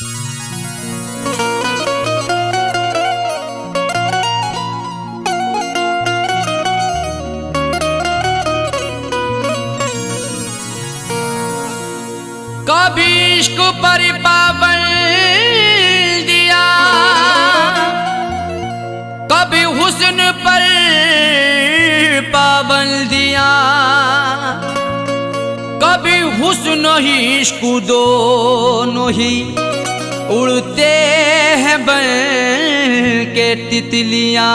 कभी इश्क पर पाबंद दिया, कभी हुस्न पर पाबंदियां, कभी हुस्न ही इश्क दोनों ही उड़ते हैं बन के तितलियां।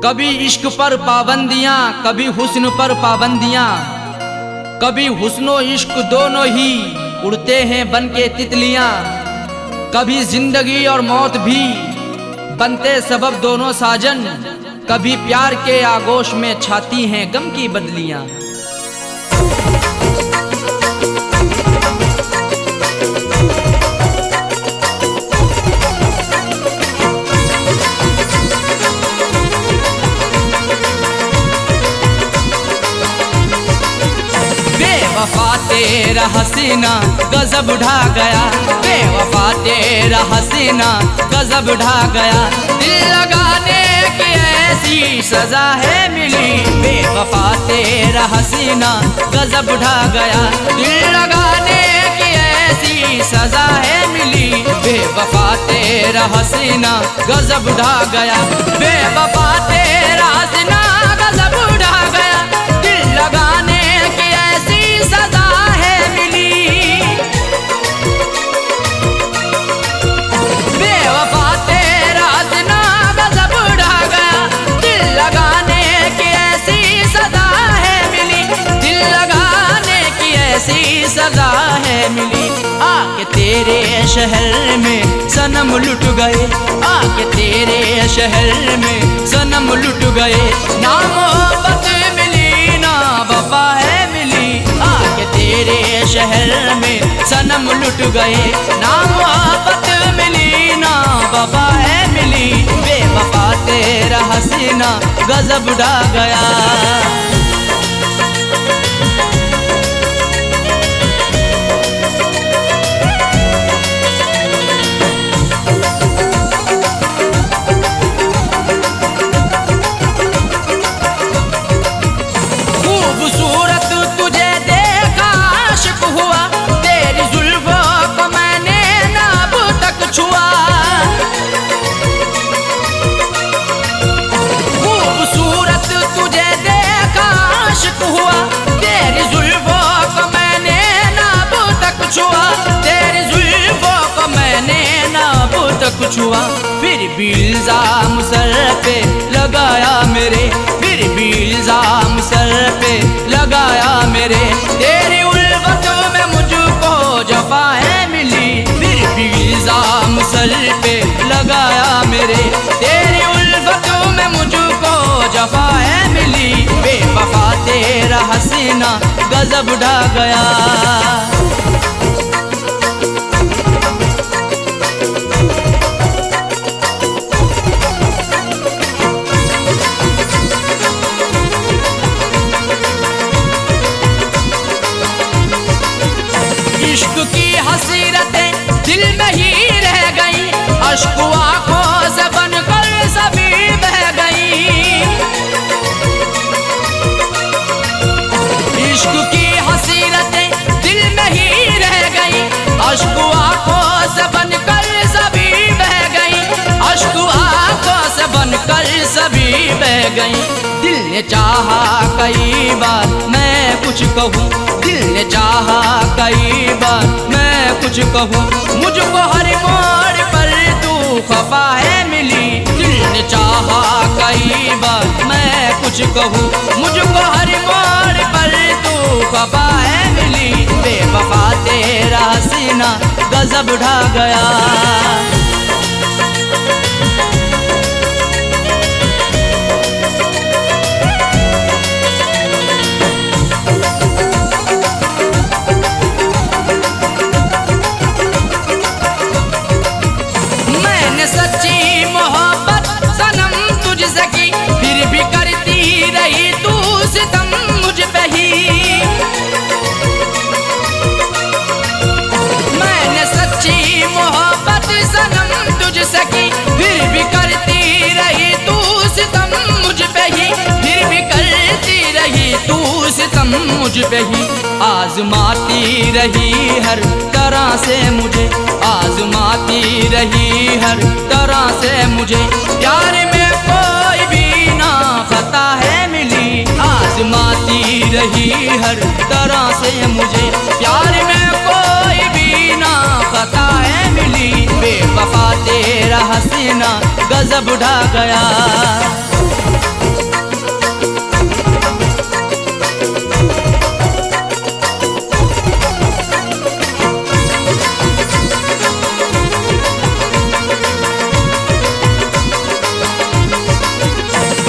कभी इश्क पर पाबंदियां, कभी हुस्न पर पाबंदियां, कभी हुस्नो इश्क दोनों ही उड़ते हैं बन के तितलियां। कभी जिंदगी और मौत भी बनते सबब दोनों साजन, कभी प्यार के आगोश में छाती हैं गम की बदलियां। बेवफा तेरा हसीना गजब ढा गया, बेवफा तेरा हसीना गजब ढा गया। दिल लगाने की ऐसी सजा है मिली, बेवफा तेरा हसीना गजब ढा गया। दिल लगाने की ऐसी सजा है मिली, बेवफा तेरा हसीना गजब ढा गया। बेवफा तेरा हसीना गजब ढा गया, दिल लगाने की ऐसी सजा है मिली। बेवफा तेरा हसीना गजब ढा गया, दिल लगाने की ऐसी सजा है मिली, दिल लगाने की ऐसी सजा है मिली। आके तेरे शहर में सनम लुट गए, आके तेरे शहर में सनम लुट गए। ना मोहब्बत मिली ना वफा है मिली, आके तेरे शहर में सनम लुट गए। ना मोहब्बत मिली ना वफा है मिली, बेवफा तेरा हसीना गजब ढा गया। खूबसूरत तुझे देखा आशिक हुआ, तेरी जुल्फों को मैंने ना अब तक छुआ। खूबसूरत तुझे देखा आशिक हुआ, तेरी जुल्फों को मैंने ना अब तक छुआ, तेरी जुल्फों को मैंने ना अब तक छुआ। फिर भी इल्जाम सर पे लगाया मेरे, फिर भी इल्जाम सर पे लगाया मेरे। तेरी उल्फतों में मुझको जफा है मिली, फिर भी इल्जाम सर पे लगाया मेरे। तेरी उल्फतों में मुझको जफा है मिली, बेवफा तेरा हसीना गजब ढा गया। इश्क की हसीरतें दिल में ही रह गई, अश्क आंखों से बनकर सभी बह गई। इश्क की हसीरतें दिल में ही रह गई, अश्क आंखों से बनकर सभी बह गई, अश्क आंखों से बनकर सभी बह गई। दिल ने चाहा कई बार मैं कुछ कहूँ, दिल ने चाहा कई बार मैं कुछ कहूँ, मुझको हर मोड़ पर तू खफा है मिली। दिल ने चाहा कई बार मैं कुछ कहूँ, मुझको हर मोड़ पर तू खफा है मिली, बेवफा तेरा हसीना गजब ढा गया। सच्ची मोहब्बत सनम तुझसे की, फिर भी करती रही तू सितम मुझ पे ही। मुझ पे ही आजमाती रही हर तरह से मुझे, आजमाती रही हर तरह से मुझे। प्यार में कोई भी ना खता है मिली, आजमाती रही हर तरह से मुझे। प्यार में कोई भी ना खता है मिली, बेवफा तेरा हसीना गजब ढा गया।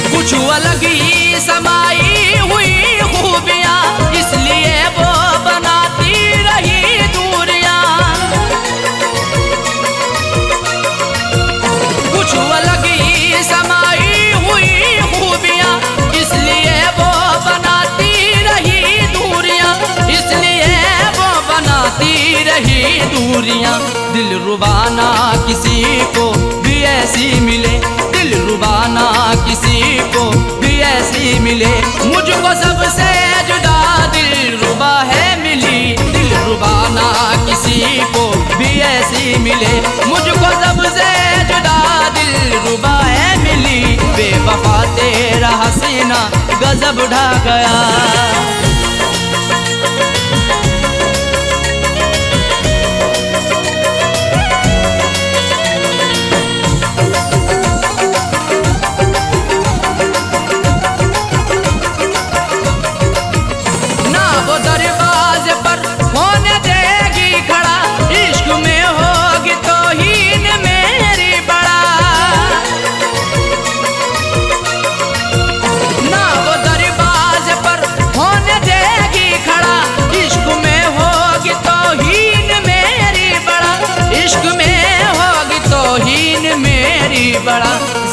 कुछ अलग ही समाई हुई खूबियाँ, इसलिए वो बनाती रही दूरियाँ। कुछ अलग ही समाई हुई खूबियाँ, इसलिए वो बनाती रही दूरियाँ, इसलिए वो बनाती रही दूरियाँ। दिल रुबाना किसी को भी ऐसी मिले, दिल रुबाना किसी को भी ऐसी मिले। मुझको सबसे जुदा दिल रुबा है मिली, दिल रुबाना किसी को भी ऐसी मिले। मुझको सबसे जुदा दिल रुबा है मिली, बेवफा तेरा हसीना गजब ढा गया।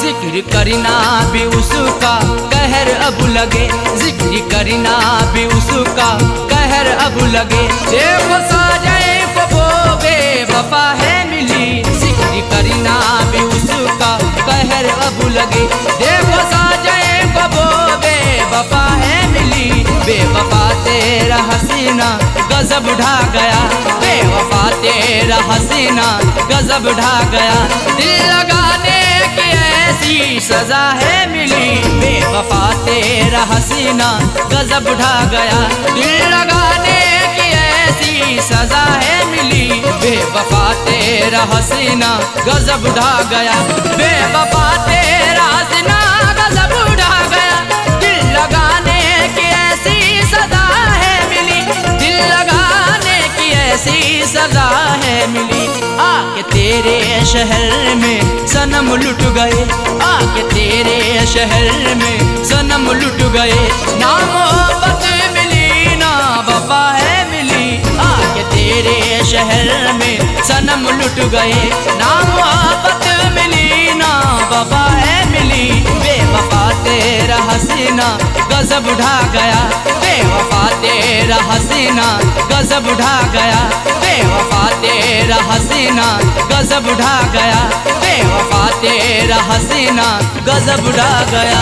जिक्र करना भी उसका कहर अब लगे, जिक्र करना भी उसका कहर अब लगे। देखो साजए को वो बेवफा है मिली, जिक्र करना भी उसका कहर अब लगे। देखो साजए को वो बेवफा है मिली, बेवफा तेरा हसीना गजब ढा गया, बेवफा तेरा हसीना गजब ढा गया। दिल लगाने की ऐसी सजा है मिली, बेवफा तेरा हसीना गजब ढा गया। दिल लगाने की ऐसी सजा है मिली, बेवफा तेरा हसीना गजब ढा गया, बेवफा तेरा हसीना गजब ढा गया। दिल लगाने की ऐसी सजा है मिली, दिल लगाने की ऐसी सजा है मिली। आके तेरे शहर में सनम लुट गए, आके तेरे शहर में सनम लुट गए। ना मोहब्बत मिली ना वफा है मिली, आके तेरे शहर में सनम लुट गए। ना मोहब्बत मिली ना वफा है मिली, बेवफा तेरा हसीना गजब ढा गया, बेवफा तेरा हसीना गजब ढा गया, बेवफा तेरा हसीना गजब ढा गया, बेवफा तेरा हसीना गजब ढा गया।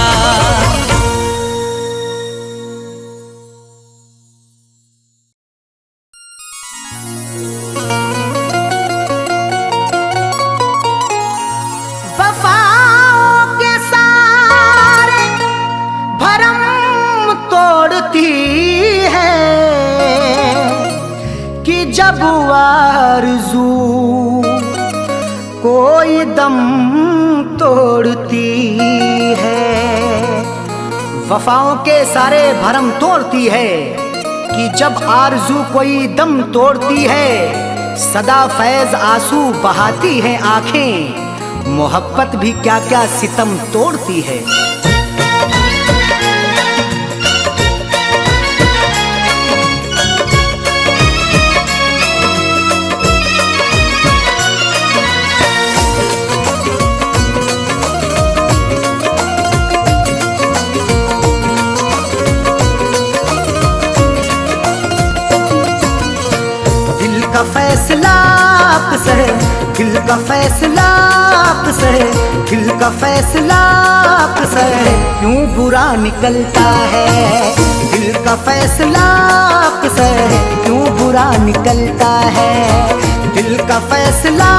जब आरज़ू कोई दम तोड़ती है, वफाओं के सारे भरम तोड़ती है कि जब आरज़ू कोई दम तोड़ती है। सदा फैज़ आंसू बहाती है आँखें, मोहब्बत भी क्या क्या सितम तोड़ती है। फैसला आपसे है, दिल का फैसला आपसे है, दिल का फैसला आपसे है, क्यों बुरा निकलता है। दिल का फैसला आपसे है, क्यों बुरा निकलता है। दिल का फैसला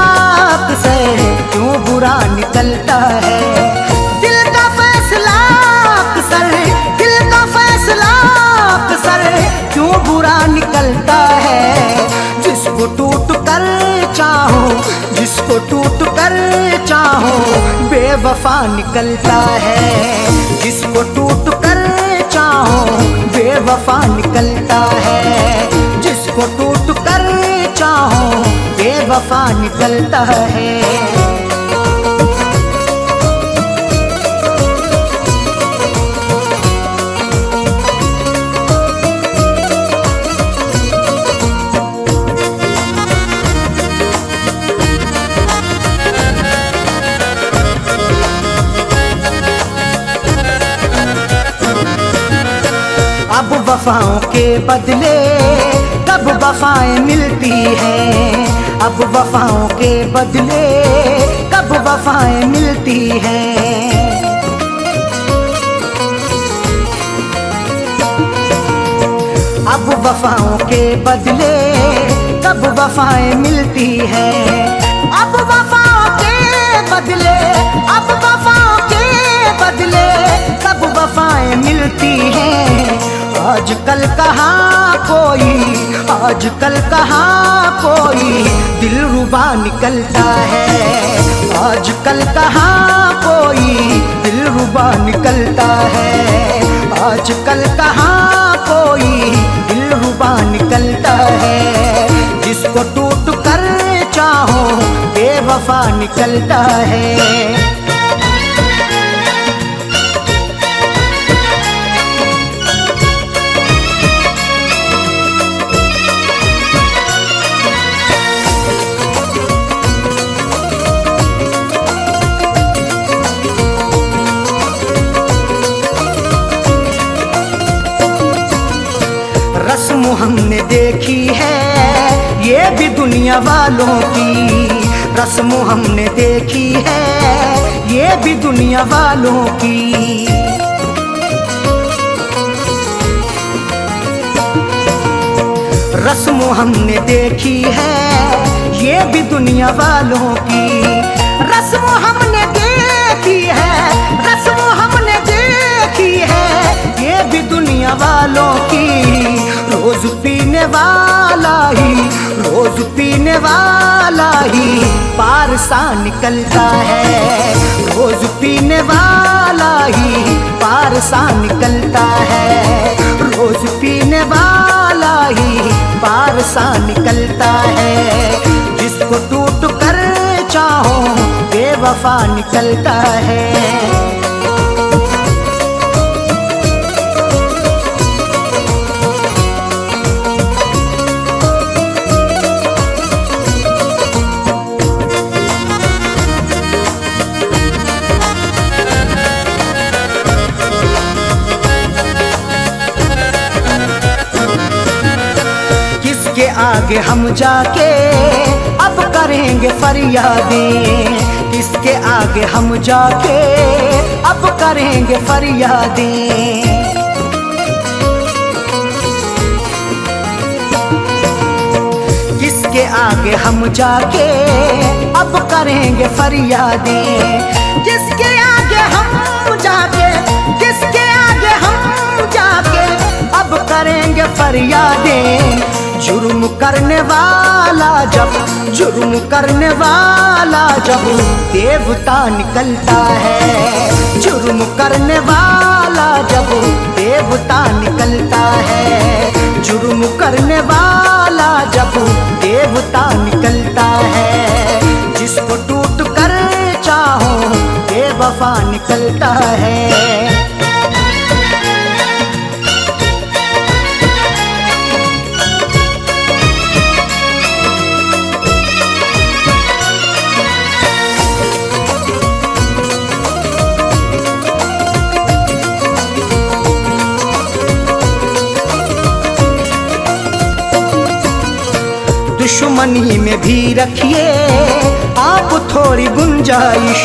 आपसे है, क्यों बुरा निकलता है। दिल का फैसला आपसे है, दिल का फैसला आपसे है, क्यों बुरा निकलता है। जिसको टूट कर चाहो, जिसको टूट कर चाहो, बेवफा निकलता है। जिसको टूट कर चाहो, बेवफा निकलता है। जिसको टूट कर चाहो, बेवफा निकलता है। अब वफाओं के बदले कब वफाएं मिलती हैं। अब वफाओं के बदले कब वफाएं मिलती हैं। अब वफाओं के बदले कब वफाएं मिलती हैं। अब वफाओं के बदले, अब वफाओं के बदले कब वफाएं मिलती हैं। आजकल कहाँ कोई, आजकल कहाँ कोई दिलरुबा निकलता है। आजकल कहाँ कोई दिलरुबा निकलता है। आजकल कहाँ कोई दिलरुबा निकलता है। जिसको टूट कर चाहो, बेवफा निकलता है। रस्म हमने देखी है ये भी दुनिया वालों की। रस्म हमने देखी है ये भी दुनिया वालों की। रस्म हमने देखी है ये भी दुनिया वालों की। रस्म हमने देखी है, रस्म हमने देखी है ये भी दुनिया वालों की। रोज पीने वाला ही, रोज पीने वाला ही पार सा निकलता है। रोज पीने वाला ही पार सा निकलता है। रोज पीने वाला ही पार सा निकलता है। जिसको टूट कर चाहो, बेवफा निकलता है। किसके आगे हम जाके अब करेंगे फरियादें। किसके आगे हम जाके अब करेंगे फरियादें। किसके आगे हम जाके अब करेंगे फरियादें। किसके आगे हम जाके, किसके आगे हम जाके अब करेंगे फरियादें। जुर्म करने वाला जब, जुर्म करने वाला जब देवता निकलता है। जुर्म करने वाला जब देवता निकलता है। जुर्म करने वाला जब देवता निकलता है। जिसको टूट कर चाहो, बेवफा निकलता है। दुश्मनी में भी रखिए आप थोड़ी गुंजाइश,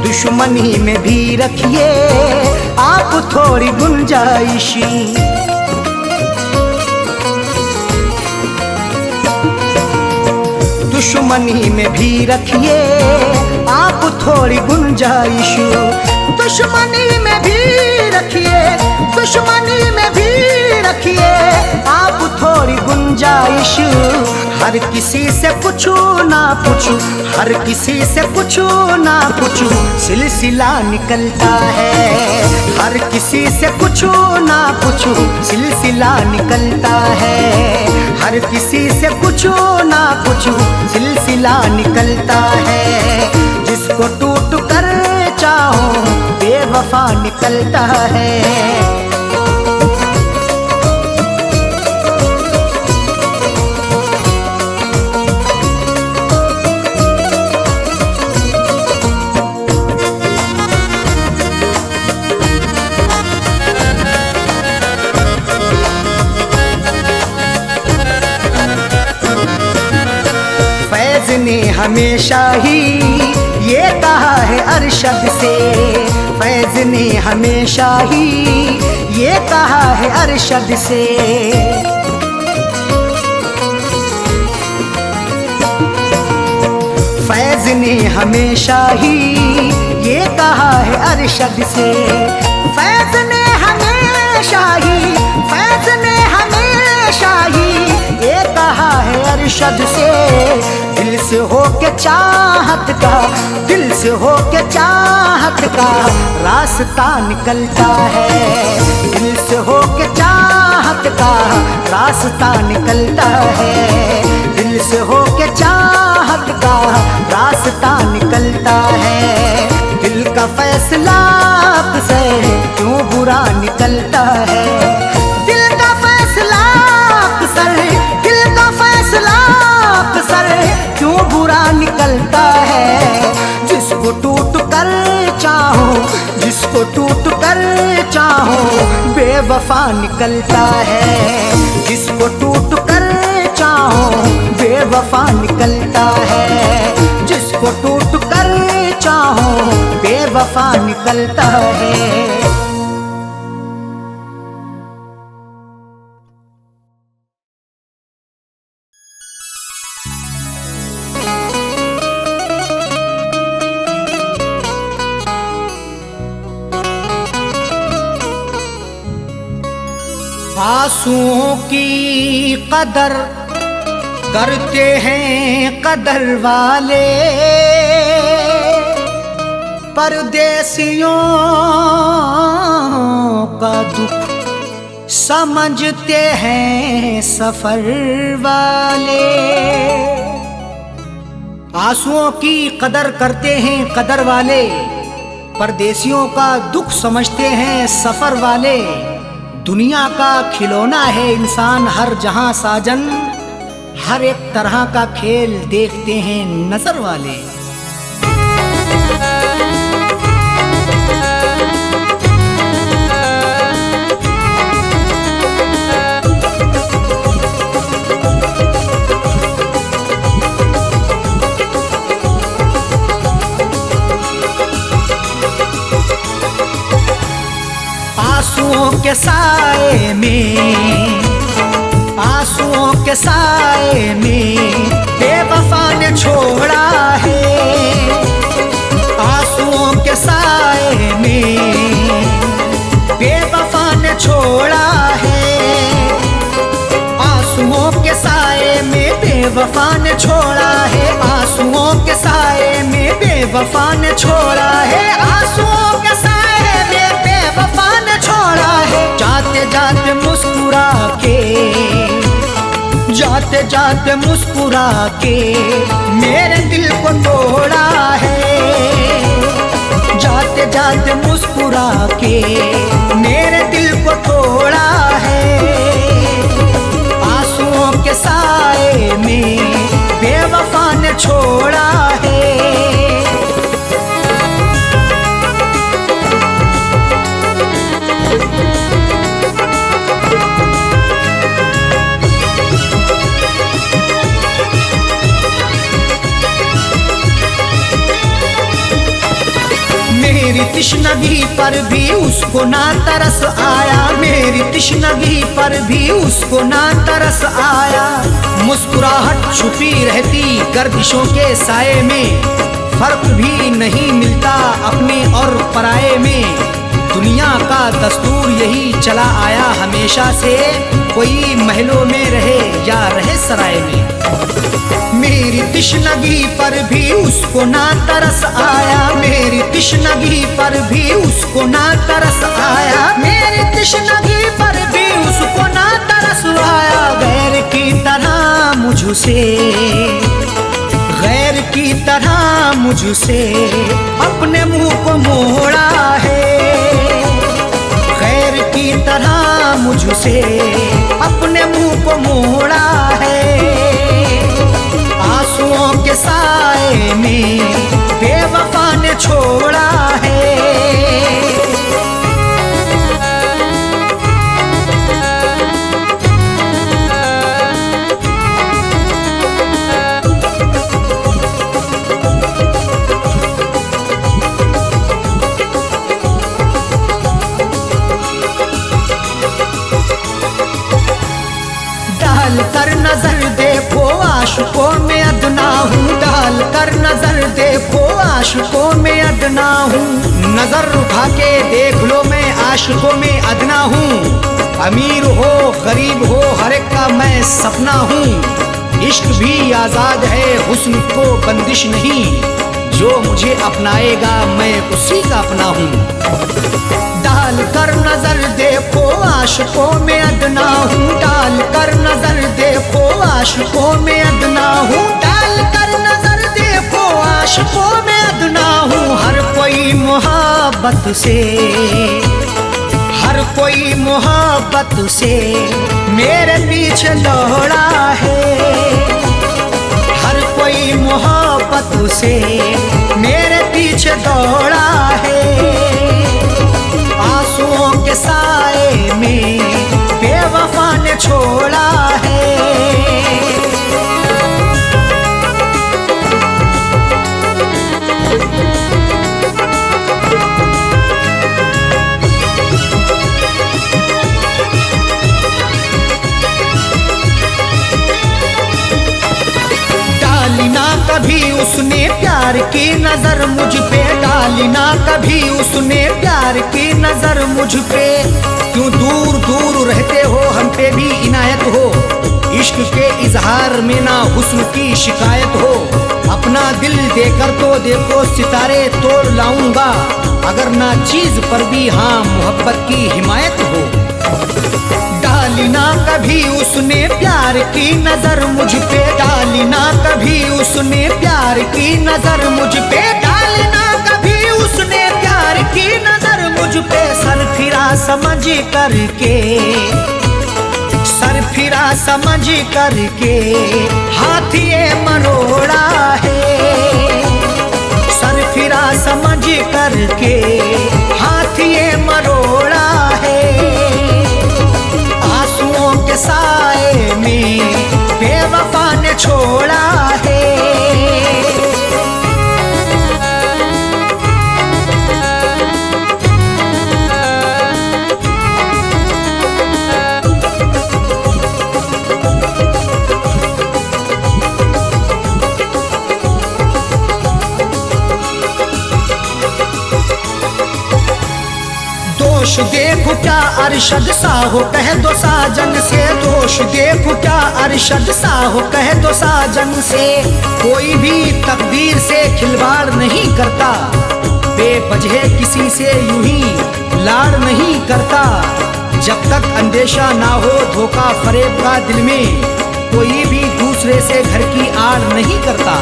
दुश्मनी में भी रखिए आप थोड़ी गुंजाइश। दुश्मनी में भी रखिए आप थोड़ी गुंजाइश, दुश्मनी में भी रखिए, दुश्मनी में भी रखिए आप थोड़ी गुंजाइश। हर किसी से पूछू ना पूछू, हर किसी से पूछू ना पूछू सिलसिला निकलता है, हर किसी से पूछू ना पूछू सिलसिला निकलता है, हर किसी से पूछू ना पूछू सिलसिला निकलता है। जिसको टूट कर चाहो बेवफा निकलता है। फैज ने हमेशा ही ये कहा है अरशद से, फैज ने हमेशा ही ये कहा है अरशद से। फैज ने हमेशा ही ये कहा है अरशद से, फैज ने हमेशा ही, फैज ने हमेशा ही ये कहा है अरशद से। दिल से हो के चाहत का, दिल से हो के चाहत का रास्ता निकलता है, दिल से हो के चाहत का रास्ता निकलता है, दिल से हो के चाहत का रास्ता निकलता है। दिल का फैसला अक्सर क्यों बुरा निकलता है, दिल का फैसला अक्सर, दिल का फैसला अक्सर क्यों बुरा निकलता है। जिसको टूट कर चाहो, जिसको टूट कर चाहो बेवफा निकलता है, जिसको टूट कर चाहो बेवफा निकलता है, जिसको टूट कर चाहो बेवफा निकलता है। आंसुओं की कदर करते हैं कदर वाले, परदेसियों का दुख समझते हैं सफर वाले। आंसुओं की कदर करते हैं कदर वाले, परदेसियों का दुख समझते हैं सफर वाले। दुनिया का खिलौना है इंसान हर जहां साजन, हर एक तरह का खेल देखते हैं नजर वाले। आंसुओं के साए में, आंसुओं के साए में बेवफा ने छोड़ा है, आंसुओं के साए में बेवफा ने छोड़ा है, आंसुओं के साए में बेवफा ने छोड़ा है, आंसुओं के साए में बेवफा ने छोड़ा है, आंसुओं के साए में बेवफा ने छोड़ा है। जाते जाते मुस्कुरा के, जाते जाते मुस्कुरा के मेरे दिल को तोड़ा है, जाते जाते मुस्कुरा के मेरे दिल को तोड़ा है। आंसुओं के साए में बेवफा ने छोड़ा है। मेरी तिश्नगी पर भी उसको ना तरस आया, मेरी तिश्नगी पर भी उसको ना तरस आया। मुस्कुराहट छुपी रहती गर्दिशों के साए में, फर्क भी नहीं मिलता अपने और पराये में। दुनिया का दस्तूर यही चला आया हमेशा से, कोई महलों में रहे या रहे सराय में। मेरी तिश्नगी पर भी उसको ना तरस आया, मेरी तिश्नगी पर भी उसको ना तरस आया, मेरी तिश्नगी पर भी उसको ना तरस आया। गैर की तरह मुझसे, गैर की तरह मुझसे अपने मुंह को मोड़ा है, गैर की तरह मुझसे अपने मुंह को मोड़ा है। आंसुओं के साए में बेवफा ने छोड़ा है। डाल कर नजर देखो आशिकों में अदना हूँ, डाल कर नजर देखो आशिकों में अदना हूँ। नजर उठा के देख लो मैं आशिकों में अदना हूँ। अमीर हो गरीब हो हर एक का मैं सपना हूँ। इश्क भी आजाद है हुस्न को बंदिश नहीं, जो मुझे अपनाएगा मैं उसी का अपना हूँ। डाल कर नजर देखो आशिकों में अदना हूँ, डाल कर नजर देखो आशिकों में अदना हूँ, डाल कर नजर देखो आशिकों में अदना हूँ। हर कोई मोहब्बत से, हर कोई मोहब्बत से मेरे पीछे दौड़ा है, हर कोई मोहब्बत से मेरे पीछे दौड़ा है। आंसुओं के साए में बेवफा ने छोड़ा है। डाली ना कभी उसने प्यार की नजर मुझ पे, डाली ना कभी उसने प्यार की नजर मुझ पे। क्यों दूर दूर रहते हो हम पे भी इनायत हो, इश्क के इजहार में ना हुस्न की शिकायत हो। अपना दिल देकर तो देखो सितारे तोड़ लाऊंगा, अगर ना चीज पर भी हाँ मोहब्बत की हिमायत हो। डाली ना कभी उसने प्यार की नजर मुझ पे, डाली ना कभी उसने प्यार की नजर मुझ पे, डाली ना कभी उसने प्यार की नजर मुझ पे। सर फिरा समझ करके, सर फिरा समझ करके हाथ ये मरोड़ा है, सर फिरा समझ करके हाथ ये मरोड़ा है। आंसुओं के साए में बेवफा ने छोड़ा है। दोष देखो क्या अरशद सा हो कह दो साजन से, दोष देखो क्या अरशद सा हो कह दो साजन से। कोई भी तकदीर से खिलवाड़ नहीं करता, बेवजह किसी से यूं ही लाड़ नहीं करता। जब तक अंदेशा ना हो धोखा फरेब का दिल में, कोई भी दूसरे से घर की आड़ नहीं करता।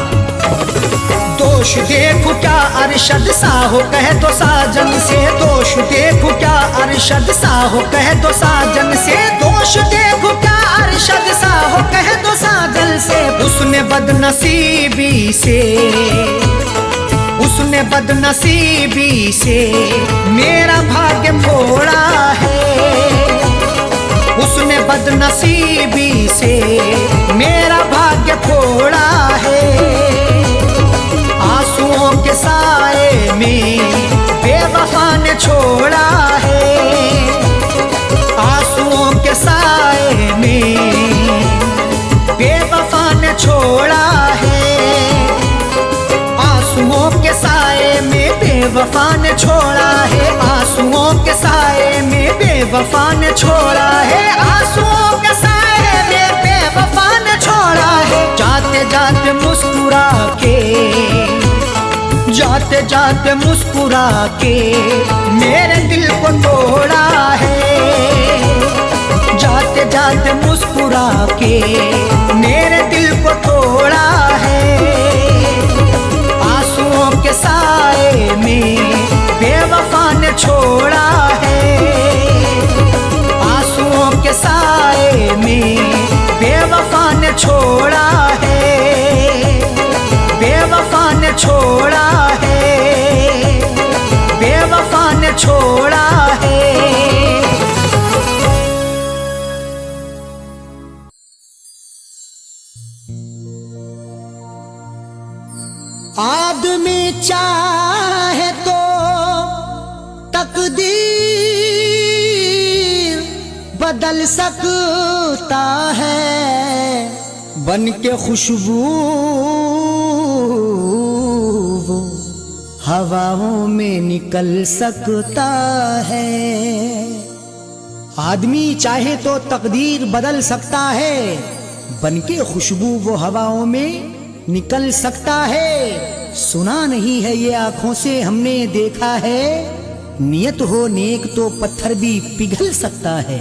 दोष देखो क्या अरशद सा हो कह दो साजन से, दोष देखो क्या अरशद सा हो कह दो साजन से, दोष देखो क्या अरशद सा हो कह दो साजन से। उसने बदनसीबी से, उसने बदनसीबी से मेरा भाग्य फोड़ा है, उसने बदनसीबी से मेरा भाग्य फोड़ा है। आंसुओं के साए में बेवफा ने छोड़ा है आंसुओं के साए में, बेवफा ने छोड़ा है आंसुओं के साए में, बेवफा ने छोड़ा है। जाते जाते मुस्कुरा के, जाते जाते मुस्कुरा के मेरे दिल को तोड़ा है, जाते जाते मुस्कुरा के मेरे दिल को तोड़ा है। आंसुओं के साए में बेवफा ने छोड़ा है, आंसुओं के साए में बेवफा ने छोड़ा है, बेवफा ने छोड़ा है, बेवफा ने छोड़ा है। आदमी चाहे तो तकदीर बदल सकता है, बन के खुशबू वो हवाओं में निकल सकता है। आदमी चाहे तो तकदीर बदल सकता है, बन के खुशबू वो हवाओं में निकल सकता है। सुना नहीं है ये आंखों से हमने देखा है, नियत हो नेक तो पत्थर भी पिघल सकता है।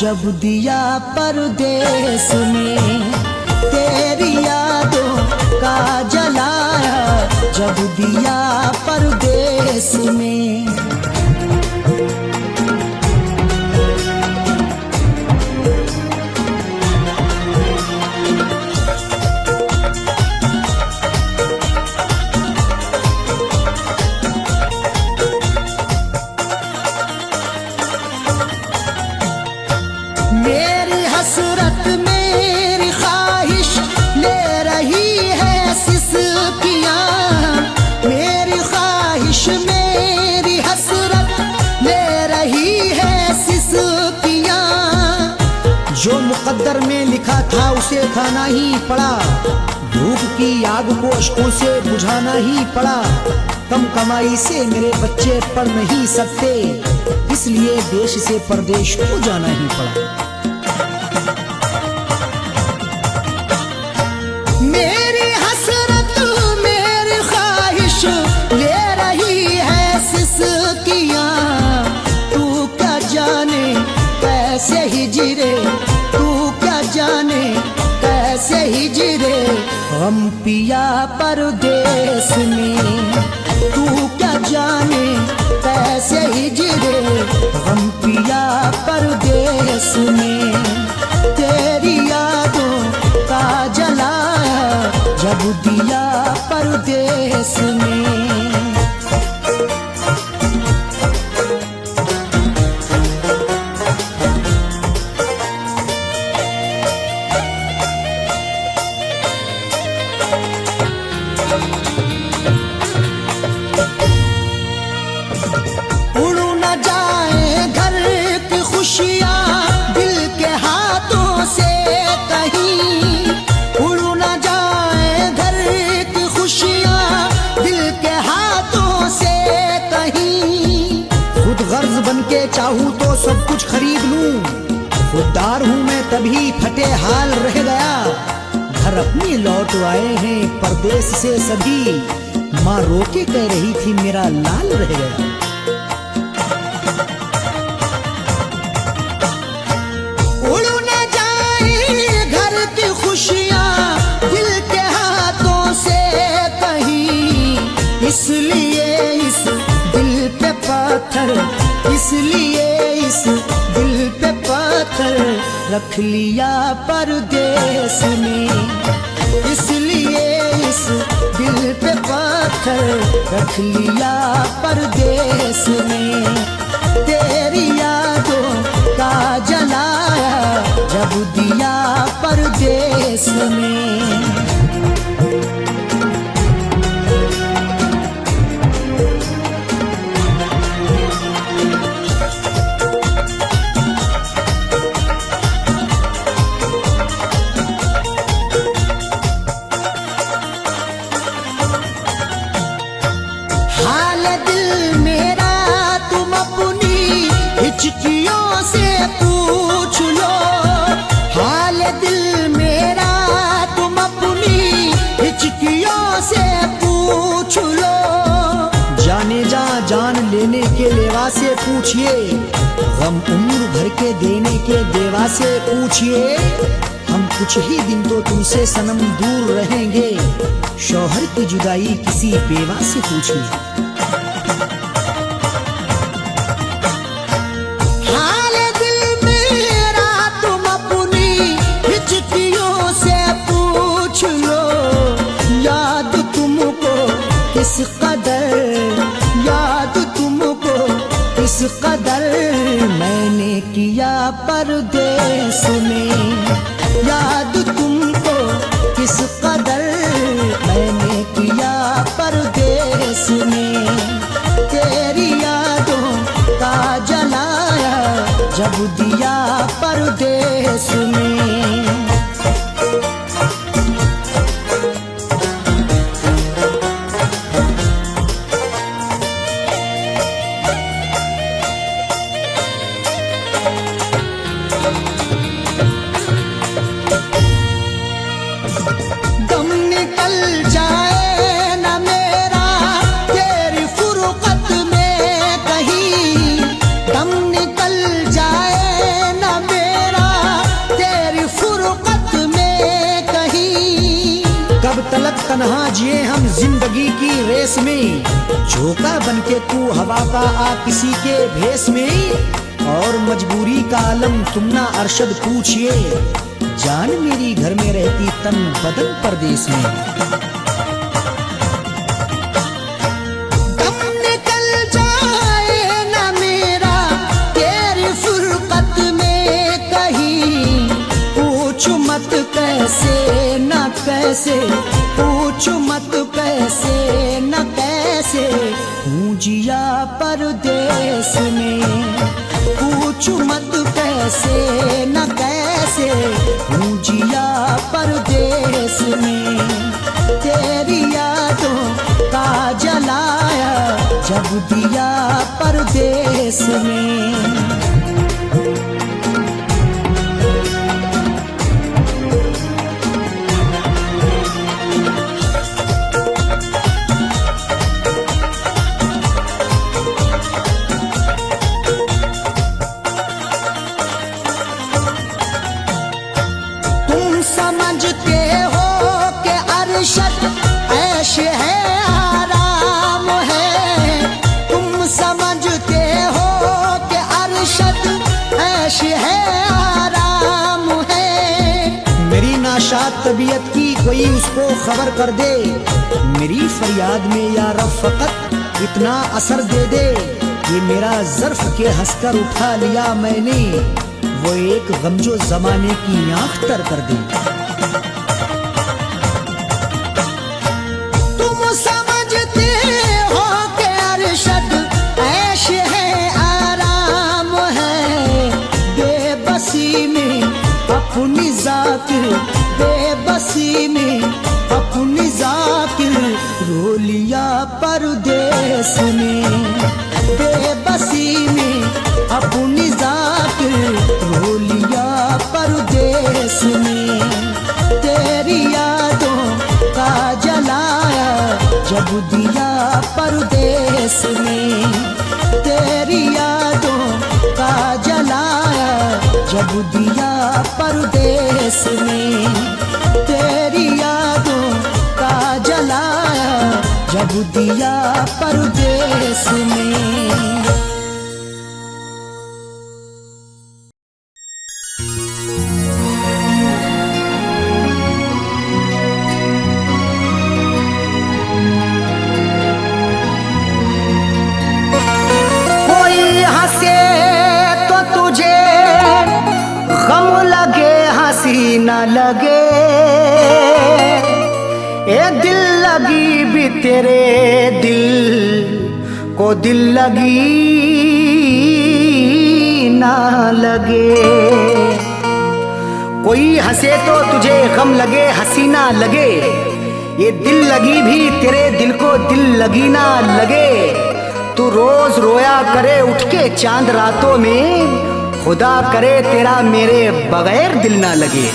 जब दिया परदेस में, तेरी यादों का जलाया जब दिया परदेस में। मेरी हसरत मेरी ख्वाहिश ले रही है सिसकियाँ, मेरी ख्वाहिश मेरी हसरत ले रही है सिसकियाँ। जो मुकद्दर में लिखा था उसे खाना ही पड़ा, धूप की आग को अश्कों से बुझाना ही पड़ा। कम कमाई से मेरे बच्चे पढ़ नहीं सकते, इसलिए देश से परदेश को जाना ही पड़ा। मेरी हसरत मेरी ख्वाहिश ले रही है सिसकियाँ, तू क्या जाने कैसे हिजरे, तू क्या जाने कैसे हिजरे गम पिया परदेस में। तू क्या जाने कैसे हिजरे गम पिया परदेस में। तेरी यादों का जलाया जब दिया परदेस में। चाहूं तो सब कुछ खरीद लूं, खुददार हूं मैं तभी फटे हाल रह गया। घर अपनी लौट आए हैं परदेश से सभी, माँ रोके कह रही थी मेरा लाल रह गया। उड़ न जाए घर की खुशियां दिल के हाथों से कहीं, इसलिए इस दिल पे पत्थर, इसलिए इस दिल पे पत्थर रख लिया परदेश में, इसलिए इस दिल पे पत्थर रख लिया परदेश में। तेरी यादों का जलाया जब दिया परदेश में। हिचकियों से पूछ लो हाल दिल मेरा, तुम अपनी हिचकियों से पूछ लो। जाने जा जान लेने के लेवा से पूछिए, गम उम्र भर के देने के देवा से पूछिए। हम कुछ ही दिन तो तुमसे सनम दूर रहेंगे, शौहर की जुदाई किसी बेवा से पूछिए। किस कदर याद तुमको, किस कदर मैंने किया परदेश में, याद तुमको किस कदर मैंने किया परदेश में। तेरी यादों का जलाया जब दिया परदेश में। तन्हा जिए हम जिंदगी की रेस में, झोंका बनके तू हवा का आ किसी के भेस में। और मजबूरी का आलम तुम ना अरशद पूछिए, जान मेरी घर में रहती तन बदन परदेश में। दम निकल जाए ना मेरा तेरी फुरकत में कहीं, पूछ मत कैसे न कैसे, पूछ मत कैसे न कैसे हूँ जिया परदेश में, पूछ मत कैसे न कैसे हूँ जिया परदेश में। तेरी यादों का जलाया जब दिया परदेश में। समझते हो कि अरशद ऐश है आराम है, तुम समझते हो कि अरशद ऐश है आराम है। मेरी नाशाद तबीयत की कोई उसको खबर कर दे, मेरी फरियाद में या रब फकत इतना असर दे दे। ये मेरा ज़र्फ के हंसकर उठा लिया मैंने, वो एक गम जो जमाने की आंख तर कर दे। तुम समझते हो कि अरशद ऐश है आराम है, बेबसी में अपनी जाकिर, बेबसी में अपनी जाकिर रो लिया परदेश में, बेबसी में अपनी जाकिर रो लिया परदेस में। तेरी यादों का जलाया जब दिया परदेस में। तेरी यादों का जलाया जब दिया परदेस में। तेरी यादों का जलाया जब दिया परदेस में। कोई हंसे तो तुझे गम लगे, हंसी न लगे। ए दिल लगी भी तेरे दिल को दिल लगी ना लगे। कोई हंसे तो तुझे गम लगे, हंसी ना लगे। ये दिल लगी भी तेरे दिल को दिल लगी ना लगे। तू रोज रोया करे उठ के चांद रातों में, खुदा करे तेरा मेरे बगैर दिल ना लगे।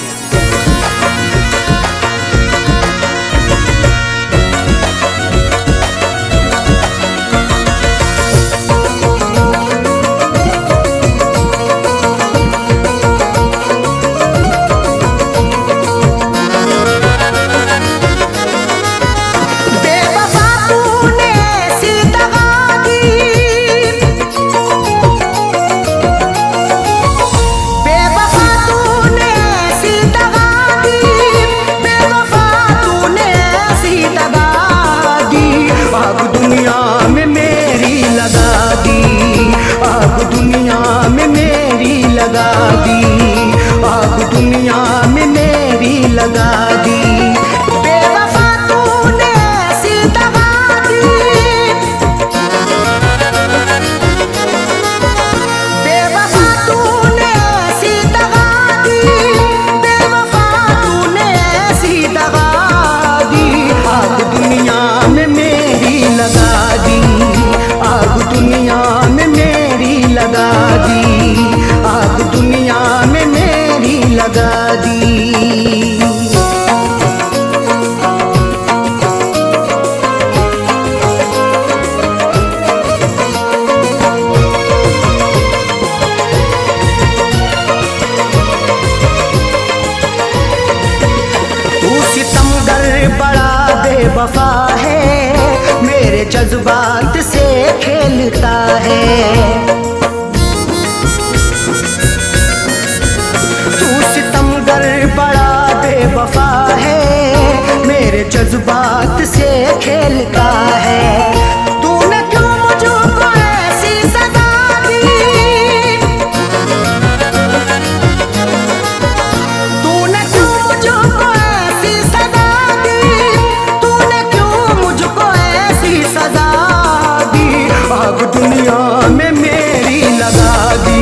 वफा है, मेरे जज्बात से खेलता है। तू सितमगर बड़ा बेवफा है, मेरे जज्बात से खेलता है। तूने क्यों मुझको ऐसी सजा दी, तूने क्यों मुझको ऐसी सजा दी, तूने क्यों मुझको ऐसी सजा दी। आग दुनिया में मेरी लगा दी,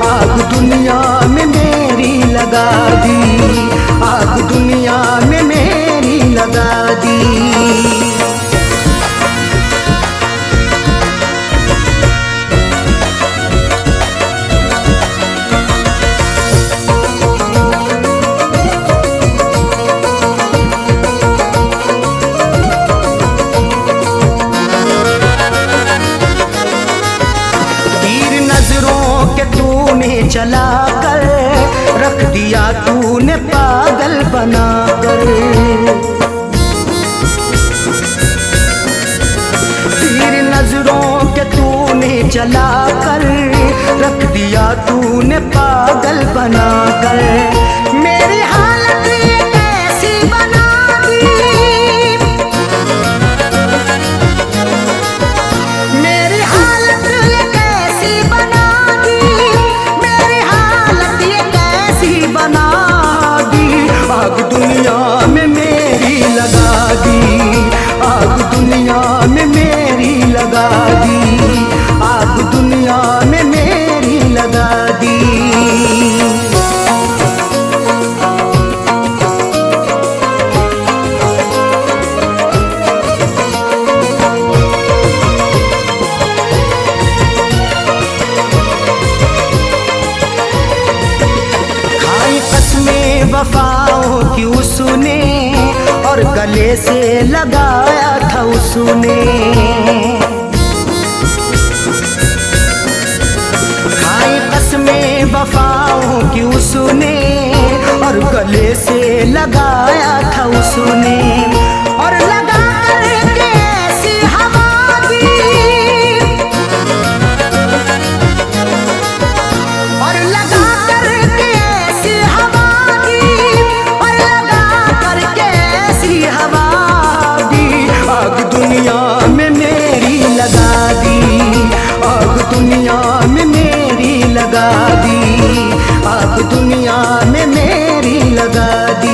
आग दुनिया में मेरी लगा दी, आग दुनिया में मेरी लगा दी। चला कर रख दिया तूने पागल बना कर, तीर नजरों के तूने चला कर रख दिया तूने पागल बना कर। मेरी हालत ये कैसी बना दी, मेरी हालत ये कैसी बना दी, बना दी। आग दुनिया में मेरी लगा दी, आग दुनिया में मेरी लगा दी, आग दुनिया में मेरी लगा दी। और गले से लगाया था उसने। खाई कसमें वफाओं की उसने और गले से लगाया था उसने। और लगा करके ऐसी हवा दी, और लगा करके ऐसी हवा दी, और लगा करके ऐसी हवा दी। आग दुनिया में मेरी लगा दी, आग दुनिया में मेरी लगा दी, आग दुनिया में मेरी लगा दी।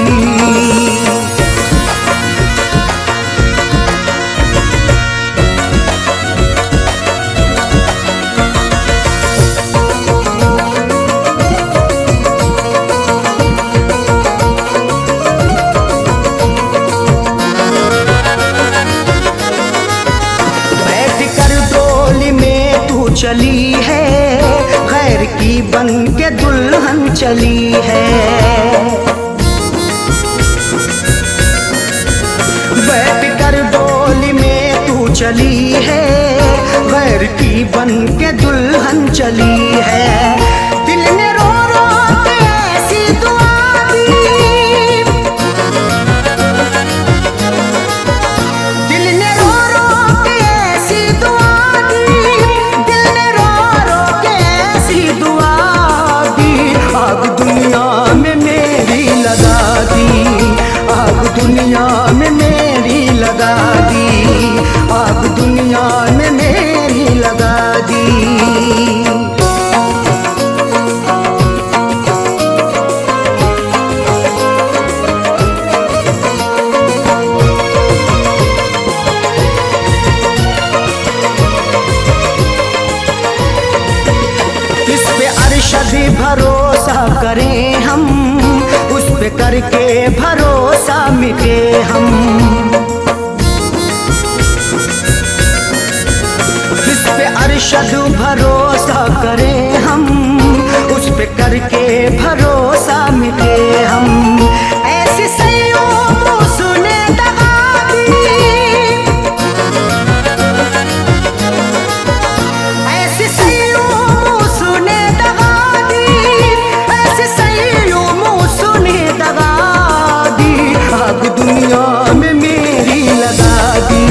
चली है गैर की बन के दुल्हन चली है। बैठ कर डोली में तू चली है गैर की बन के दुल्हन चली है। दिल ने रो रो के ऐसी दुआ दी, दिल ने रो रो के ऐसी दुआ आग दुनिया में मेरी लगा दी, आग दुनिया में मेरी लगा दी, आग दुनिया में मेरी लगा दी। इस पे अरशद भरोसा करें हम, उस पे करके भरोसा मिटे हम। इस पे अरशद भरोसा करें हम, उस पे करके भरोसा मिटे हम। ऐसी सैयों उसने दगा दी, ऐसी सैयों उसने दगा दी, ऐसी सैयों उसने दगा दी। आग दुनिया में मेरी लगा दी,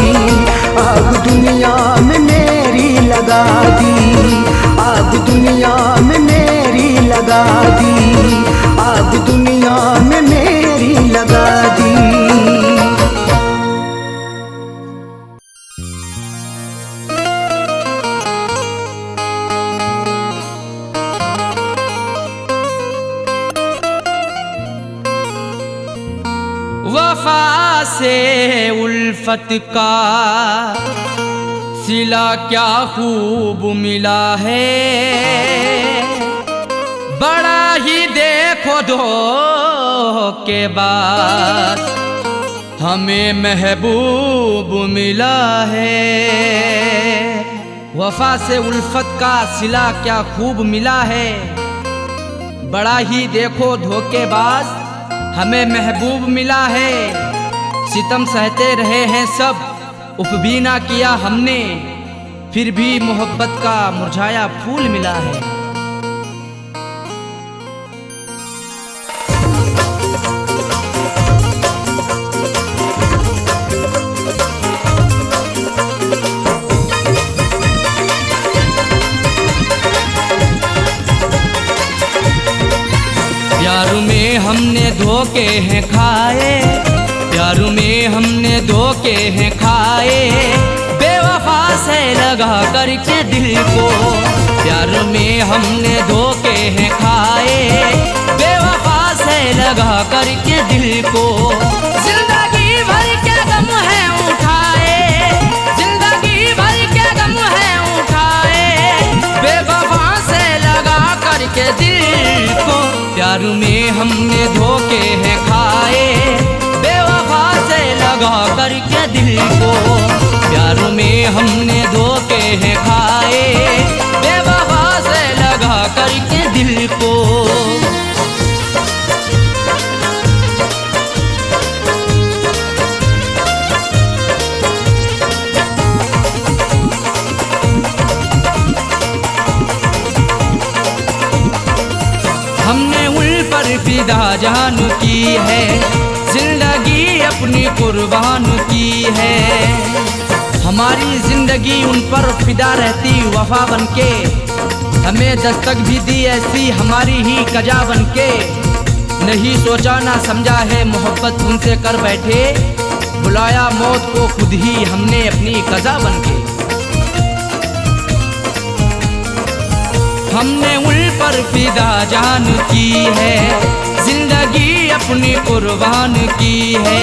आग दुनिया में मेरी लगा दी, आग दुनिया में मेरी लगा दी, आग दुनिया में मेरी लगा दी। वफा से उल्फत का सिला क्या खूब मिला है। बड़ा ही देखो धोखे बाद हमें महबूब मिला है। वफा से उल्फत का सिला क्या खूब मिला है। बड़ा ही देखो धोखेबाज हमें महबूब मिला है। सितम सहते रहे हैं सब, उफ भी ना किया हमने, फिर भी मोहब्बत का मुरझाया फूल मिला है। प्यार में हमने धोखे हैं खाए, प्यार में हमने धोखे हैं खाए, बेवफा से लगा करके दिल को। प्यार में हमने धोखे हैं खाए, बेवफा से लगा करके दिल को। जिंदगी भर के गम है उठाए, जिंदगी भर के गम है उठाए, बेवफा से लगा करके दिल को। प्यार में हमने धोखे हैं खाए, बेवफा से लगा करके दिल को। प्यार में हमने धोखे हैं खाए, बेवफा से लगा करके दिल को। फिदा जान की है, जिंदगी अपनी कुर्बान की है। हमारी जिंदगी उन पर फिदा रहती वफा बनके, हमें दस्तक भी दी ऐसी हमारी ही कजा बनके। नहीं सोचा ना समझा है मोहब्बत उनसे कर बैठे, बुलाया मौत को खुद ही हमने अपनी कजा बनके। हमने उन पर फिदा जान की है, जिंदगी अपनी कुर्बान की है।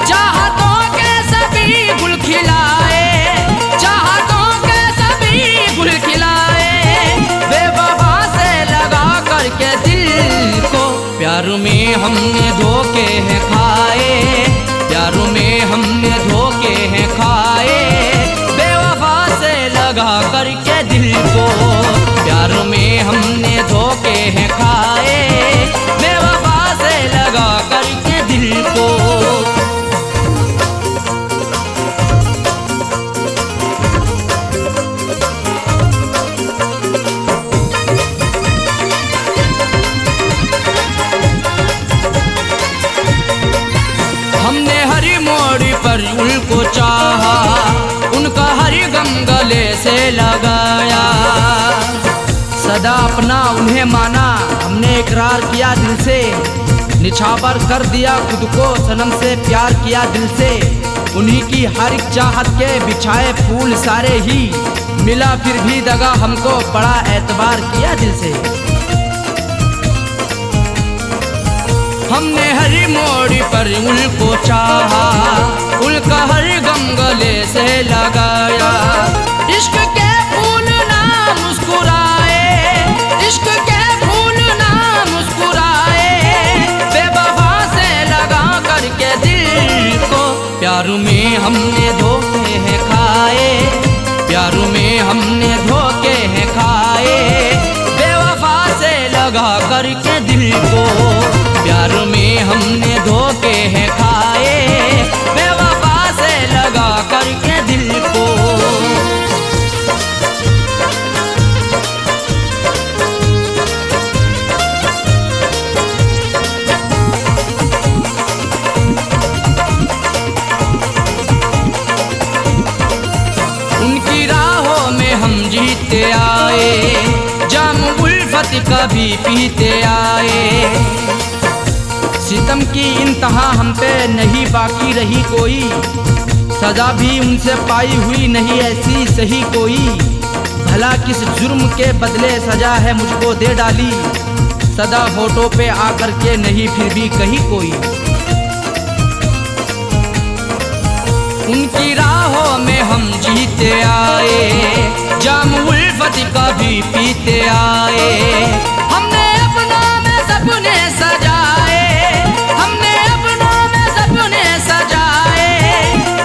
चाहतों के सभी गुल खिलाए, चाहतों के सभी गुल खिलाए, बेवफा से लगा करके दिल को। प्यार में हमने धोखे हैं खाए, प्यार में हमने धोखे हैं खाए, बेवफा से लगा करके दिल को। प्यार में हमने धोखे हैं खाए, बेवफा से लगा करके दिल को। हमने हरी मोड़ी पर उनको चाहा, उनका हरी गम गले से लगाया। सदा अपना उन्हें माना, हमने इकरार किया दिल से, निछावर कर दिया खुद को सनम से, प्यार किया दिल से। उन्हीं की हर एक चाहत के बिछाए फूल सारे ही, मिला फिर भी दगा हमको, बड़ा एतबार किया दिल से। हमने हरी मोड़ी पर उनको चाहा, उनका हर गम गले से लगाया। इश्क के फूल ना मुस्कुराए, इश्क के फूल ना मुस्कुराए, बेवफा से लगा करके दिल को। प्यार में हमने धोखे हैं खाए, प्यार में हमने धोखे हैं खाए, बेवफा से लगा करके दिल को। प्यार में हमने धोखे हैं खाए, बेवफा से लगा करके दिल को। उनकी राहों में हम जीते आए, जाम उल्फत कभी पीते आए। सितम की इंतहा हम पे नहीं बाकी रही कोई, सजा भी उनसे पाई हुई नहीं ऐसी सही कोई। भला किस जुर्म के बदले सजा है मुझको दे डाली, सदा होठों पे आकर के नहीं फिर भी कही कोई। उनकी राहों में हम जीते आए, जाम उल्फत कभी पीते आए। हमने अपना में सपने सजाए, हमने अपना में सपने सजाए,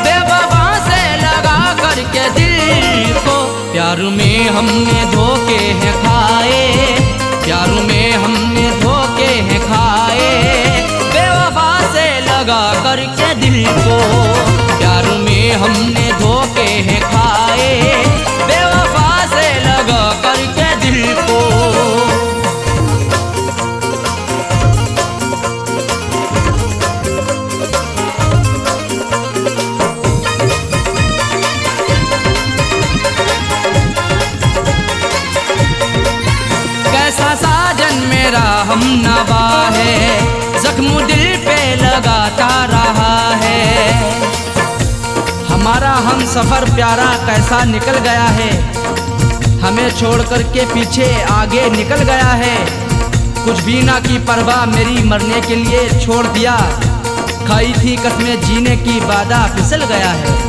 बेवफा से लगा करके दिल को। प्यार में हमने धोखे हैं खाए, प्यार में हमने धोखे हैं खाए, बेवफा से लगा करके दिल को। प्यार में हमने धोखे हैं खाए, बेवफा से लगा करके दिल को। कैसा साजन मेरा हम नवा है, जख्म दिल पे लगाता रहा है। हमारा हम सफर प्यारा कैसा निकल गया है, हमें छोड़ कर के पीछे आगे निकल गया है। कुछ भी ना की परवाह मेरी मरने के लिए छोड़ दिया, खाई थी कसमें जीने की वादा फिसल गया है।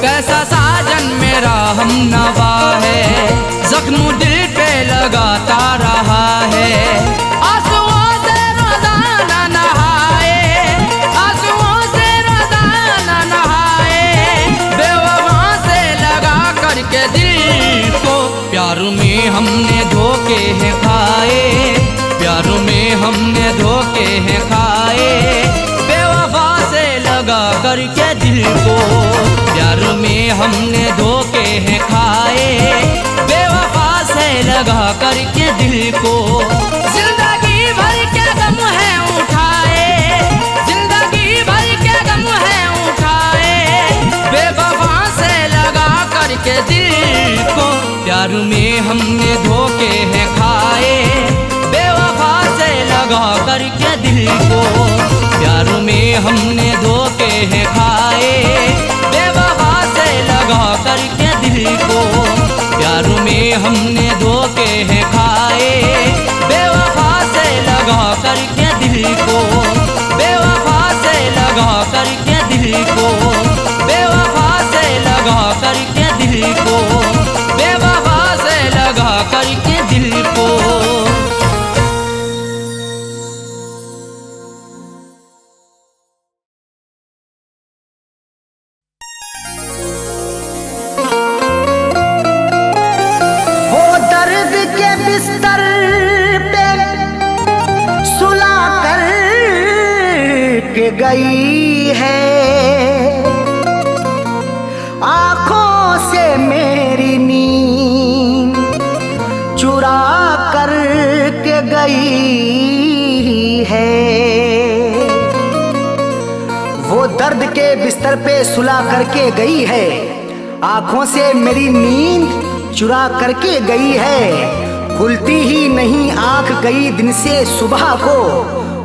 कैसा साजन मेरा हम नवा है, जख्म दिल पे लगाता रहा है। आंसुओं से रोजाना नहाए, आंसुओं से रोजाना नहाए, बेवफा से लगा करके दिल को। प्यार में हमने धोखे हैं खाए, प्यार में हमने धोखे हैं खाए, बेवफा से लगा करके दिल को। प्यार में हमने धोखे हैं खाए, बेवफा से लगा लगा करके दिल को। जिंदगी भर के गम है उठाए, जिंदगी भर के गम है उठाए, बेवफा से लगा करके दिल को। प्यार में हमने धोखे हैं खाए, बेवफा से लगा करके दिल को। प्यार में हमने धोखे हैं खाए, बेवफा से लगा करके दिल को। प्यार में हमने धोखे हैं खाए, बेवफा से लगा करके दिल को। बेवफा से लगा करके दिल को, बेवफा से लगा करके दिल को, बेवफा से लगा करके दिल को। वो दर्द के बिस्तर पे सुला कर के गई है, आंखों से मेरी नींद चुरा कर के गई है। वो दर्द के बिस्तर पे सुला करके गई है, आंखों से मेरी नींद चुरा करके गई है। खुलती ही नहीं आंख गई दिन से सुबह को,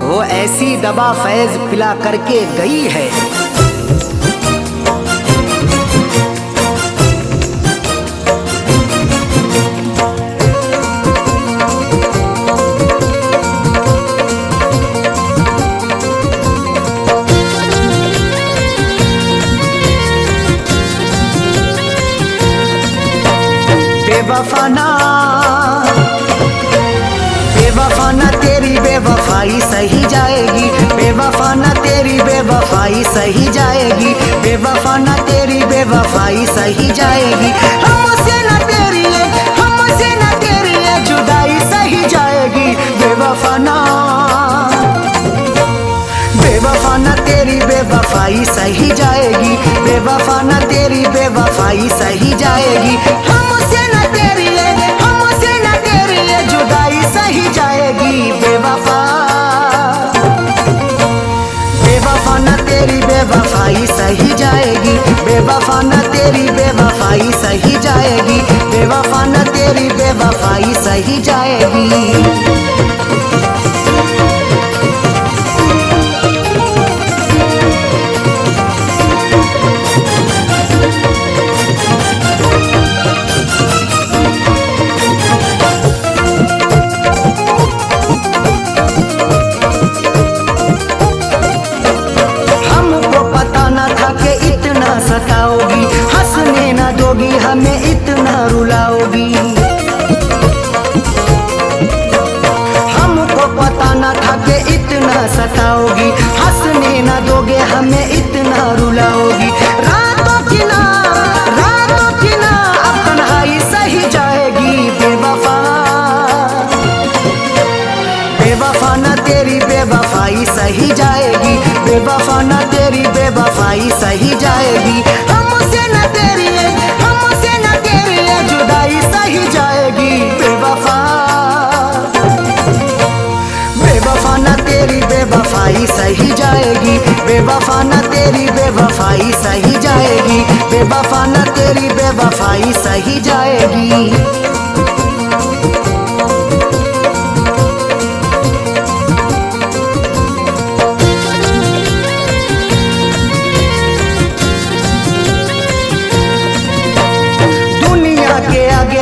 वो ऐसी दवा फैज पिला करके गई है। बेवफाना बेवफाना तेरी बेवफाई सही जाएगी, बेवफाना तेरी बेवफाई सही जाएगी, बेवफाना तेरी बेवफाई सही जाएगी। हमसे न तेरी हमसे न तेरी जुदाई सही जाएगी। बेवफाना बेवफाना तेरी बेवफाई सही जाएगी, बेवफाना तेरी बेवफाई सही जाएगी। हमसे न तेरी जुदाई सही जाएगी। बेवफा बेवफाना तेरी बेवफाई सही जाएगी, बेवफाना तेरी बेवफाई सही जाएगी, बेवफाना तेरी बेवफाई सही जाएगी। सताओगी, हंसने ना दोगी, हमें इतना रुलाओगी। हमको पता ना था कि इतना सताओगी, हंसने ना दोगे, हमें इतना रुलाओगी। रातों की ना अब तन्हाई सही जाएगी। बेवफा बेवफाना तेरी बेवफाई सही जाएगी, बेवफाना तेरी बेवफाई सही जाएगी। हमसे न तेरी जुदाई सही जाएगी। बेवफा बेवफाना तेरी बेवफाई सही जाएगी, बेवफाना तेरी बेवफाई सही जाएगी, बेवफाना तेरी बेवफाई सही जाएगी।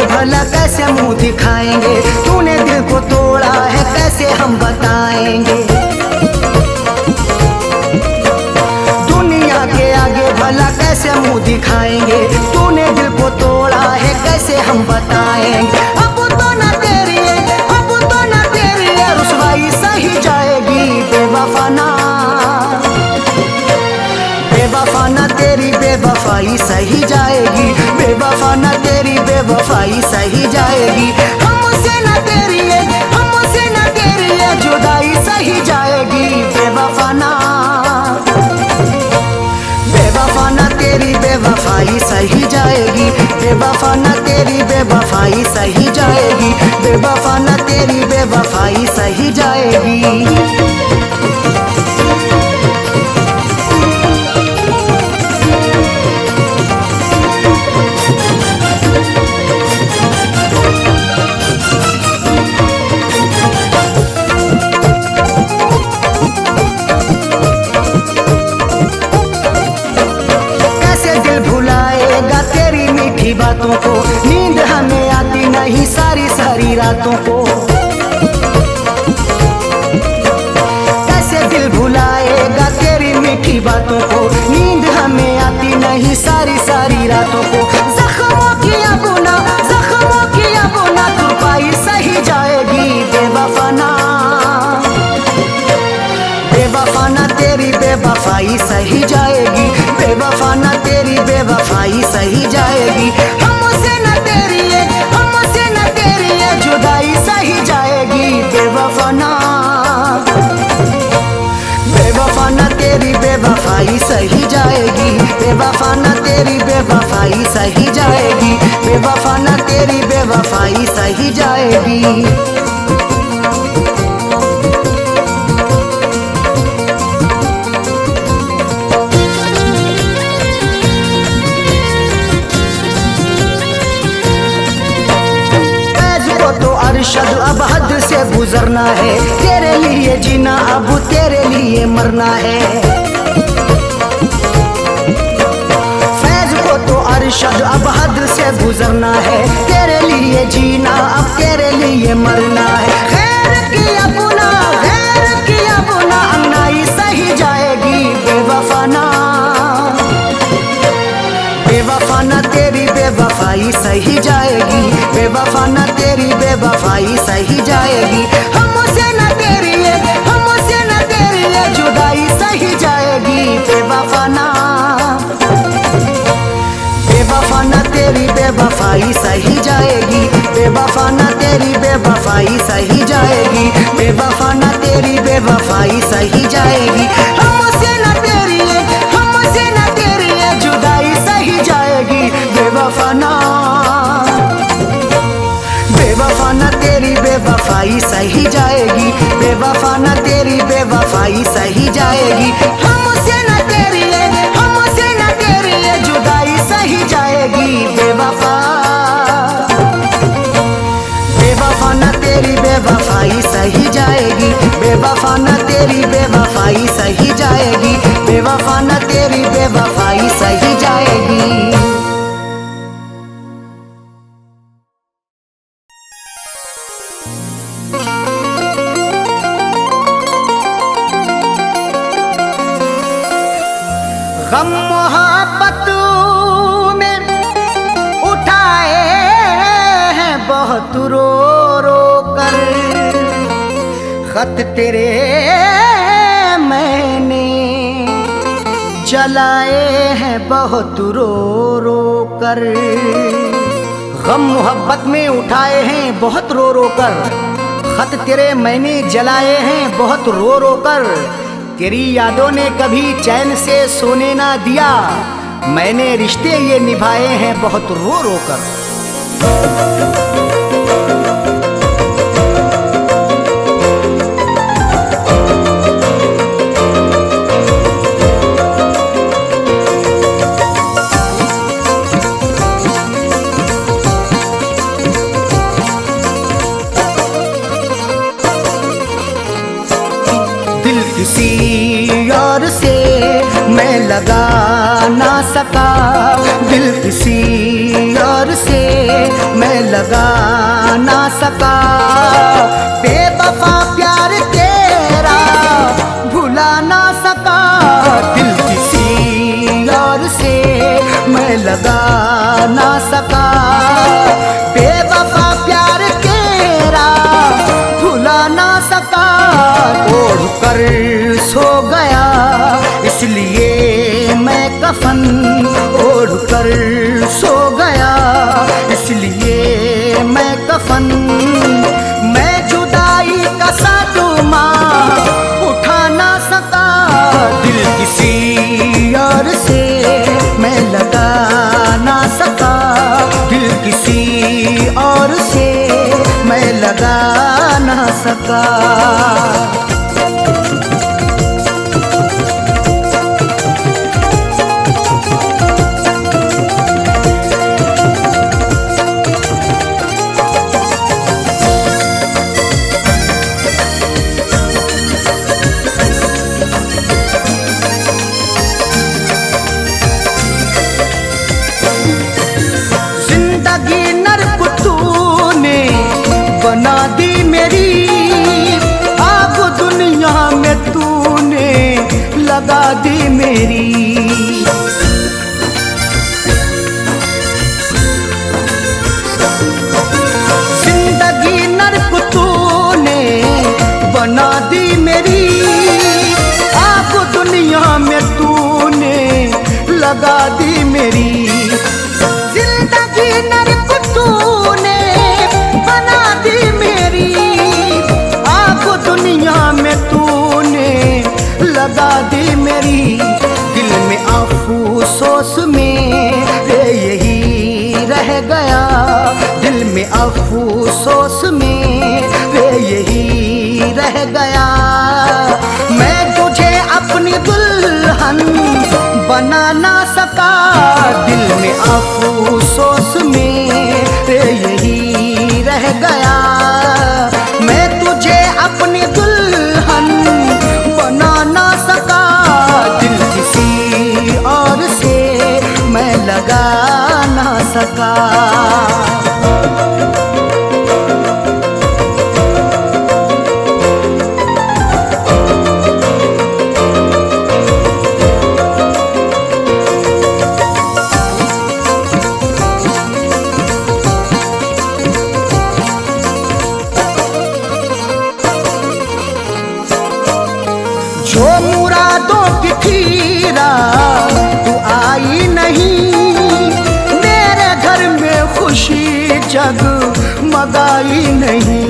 भला कैसे मुंह दिखाएंगे, तूने दिल को तोड़ा है कैसे हम बताएंगे। दुनिया के आगे भला कैसे मुंह दिखाएंगे, तूने दिल को तोड़ा है कैसे हम बताएंगे। अब तो न तेरी रुसवाई सही जाएगी। बेवफाना बेवफाना तेरी बेवफाई सही जाएगी, बेवफाना तेरी बेवफाई सही जाएगी। हमसे न तेरी जुदाई सही जाएगी। बेवफाना बेवफाना तेरी बेवफाई सही जाएगी, बेवफाना तेरी तेरी बेवफाई सही जाएगी, बेवफा न तेरी बेवफाई सही जाएगी। बातों को नींद हमें आती नहीं सारी सारी रातों को, कैसे दिल भुलाएगा तेरी मीठी बातों को, नींद हमें आती नहीं सारी सारी रातों को। जख्मों की अबुना, जख्मों की अबुना तुरपाई सही जाएगी, बेवफा ना, बेवफा ना तेरी बेवफाई सही जाएगी, बेवफा ना तेरी बेवफाई सही जाएगी। हमसे न तेरी ये, हमसे न तेरी ये जुदाई सही जाएगी, बेवफा ना, बेवफा ना तेरी बेवफाई सही जाएगी, बेवफा ना तेरी बेवफाई सही जाएगी, बेवफा ना तेरी बेवफाई सही जाएगी। अरशद अब हद से गुजरना है, तेरे लिए जीना अब तेरे लिए मरना है। फैज को तो अरशद अब हद से गुजरना है, तेरे लिए जीना अब तेरे लिए मरना है। खैर की अपना, खैर की अपना अन्नाई सही जाएगी, बेवफा ना, बेवफा ना तेरी बेवफाई सही जाएगी, बेवफा ना तेरी बेवफाई सही जाएगी। हमसे न तेरी ये, हमसे न तेरी ये जुदाई सही जाएगी, बेवफा ना, बेवफा ना तेरी बेवफाई सही जाएगी, बेवफा ना तेरी बेवफाई सही जाएगी, बेवफा ना तेरी बेवफाई सही जाएगी। हमसे न तेरी ये, हमसे न तेरी ये जुदाई सही जाएगी, बेवफा ना, बेवफा ना तेरी बेवफाई सही जाएगी, बेवफा ना तेरी बेवफाई सही जाएगी। हमसे न तेरी ये, हमसे न तेरी ये जुदाई सही जाएगी, बेवफा, बेवफा ना तेरी बेवफाई सही जाएगी, बेवफा ना तेरी बेवफाई सही जाएगी, बेवफा ना तेरी बेवफाई सही जाएगी। गम मोहब्बत में उठाए हैं बहुत रो रो कर, खत तेरे मैंने जलाए हैं बहुत रो रो कर। गम मोहब्बत में उठाए हैं बहुत रो रो कर, खत तेरे मैंने जलाए हैं बहुत रो रो कर। तेरी यादों ने कभी चैन से सोने ना दिया, मैंने रिश्ते ये निभाए हैं बहुत रो रो कर। किसी और से मैं लगा ना सका, दिल किसी और से मैं लगा ना सका। बेवफा प्यार तेरा भुला ना सका, दिल किसी और से मैं लगा ना सका। बेवफा प्यार तेरा भुला ना सका। ओढ़ कर सो गया इसलिए मैं कफन, ओढ़ कर सो गया इसलिए मैं कफन। मैं जुदाई का सादुमा उठा ना सका, दिल किसी और से मैं लगा ना सका, दिल किसी सका। जिंदगी नर्क तूने बना दी मेरी, आग दुनिया में तूने लगा दी मेरी। जिंदगी नर्क तूने बना दी मेरी, आग दुनिया में तूने लगा दी मेरी। जिंदगी नर्क तूने बना दी मेरी, आग दुनिया में तूने लगा दी मेरी। दिल में अफसोस मेरे यही रह गया, दिल में अफसोस मेरे यही रह गया। मैं तुझे अपनी दुल्हन बना ना सका, दिल में अफसोस मेरे यही रह गया। मैं तुझे अपनी दुल्हन बना ना सका, दिल किसी और से मैं लगा ना सका। जो मुरादों की थी रात तू आई नहीं, मेरे घर में खुशी जगमगाई नहीं।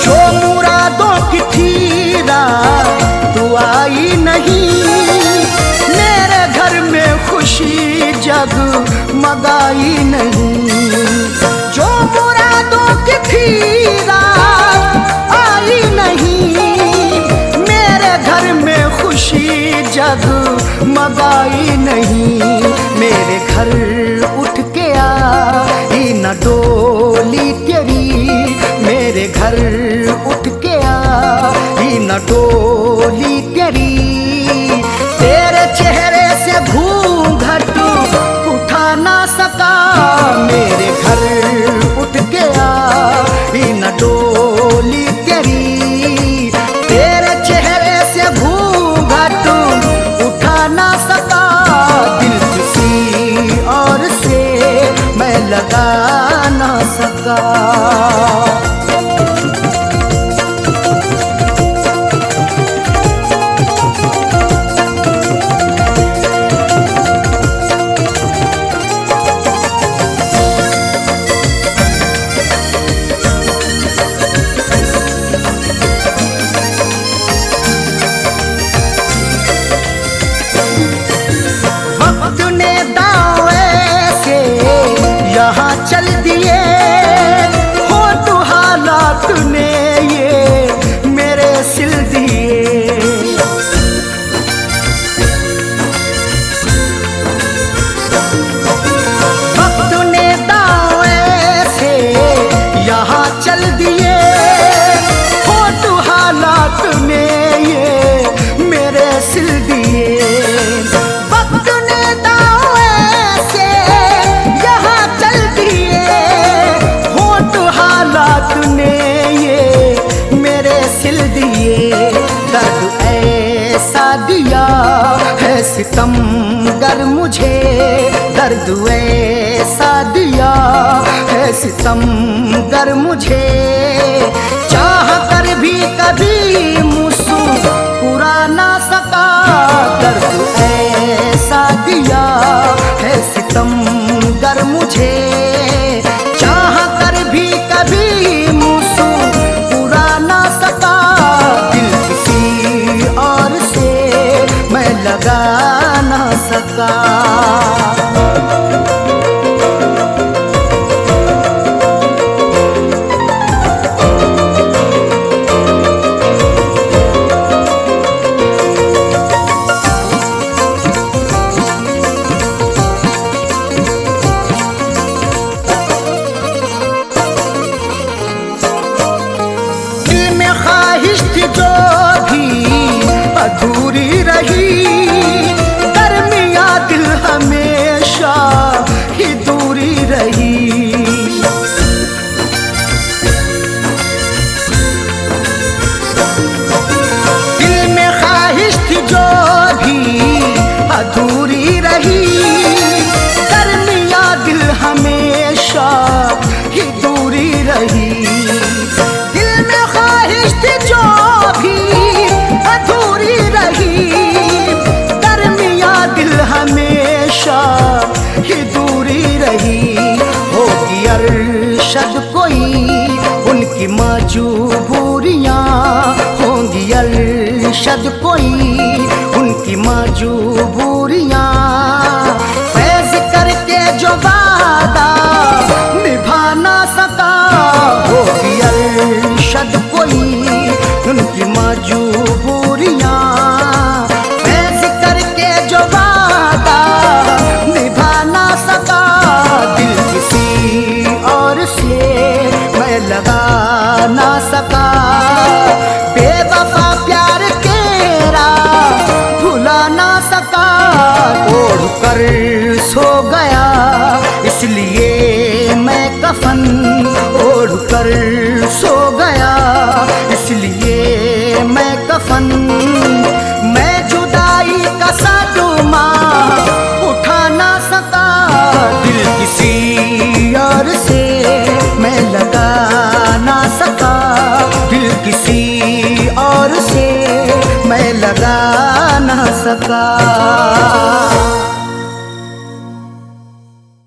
जो मुरादों की थी रात तू आई नहीं, मेरे घर में खुशी जगमगाई नहीं। जो मुरादों की थी रात आई नहीं, मेरे घर में खुशी जगमगाई नहीं। मेरे घर उठ के आई न डोली तेरी, मेरे घर उठ के आई न डोली तेरी। तेरे चेहरे से घूंघट उठा ना सका, मेरे घर उठ के आई न डोली तेरी। तेरे चेहरे से घूंघट उठा ना सका, दिल किसी और से मैं लगा ना सका। वक्त ने दावे से यहाँ चल दिए, हो तो हालात ने ये मेरे सिल दिए। वक्त ने दावे से यहाँ चल दिए, हो तो हालात ने ये मेरे सिल दिए। वक्त ने दावे से यहाँ चल दिए, होठ हालात ने ये मेरे सिल दिए। दर्द ऐसा दिया है सितमगर मुझे, दर्द ऐसा दिया है सितमगर मुझे। चाह कर भी कभी मुस्कुरा ना सका, दर्द ऐसा दिया है सितमगर मुझे। चाह कर भी कभी मुस्कुरा ना सका, दिल किसी और से मैं लगा ना सका। अधूरी रही, दरमिया दिल हमेशा ही दूरी रही। दिल में ख्वाहिश थी जो भी अधूरी रही, दरमिया दिल हमेशा ही दूरी रही। दिल में ख्वाहिश थी जो भी अधूरी रही, दरमिया दिल हमेशा ही दूरी रही। होगी अरशद कोई उनकी मजबूरियाँ, होंगी अरशद कोई उनकी मजबूरियाँ। फैज करके जो वादा निभा ना सका, होगी अरशद कोई उनकी मजबूरियाँ। फैज करके जो वादा निभा ना सका, दिल किसी और से मैं लगा ना सका। बेवफा प्यार तेरा भुला ना सका, ओढ़ कर सो गया इसलिए मैं कफन, ओढ़ कर सो गया इसलिए मैं कफन। मैं जुदाई का सदमा उठा ना सका, दिल किसी और से मैं लगा ना सका, दिल किसी और से मैं लगा ना सका।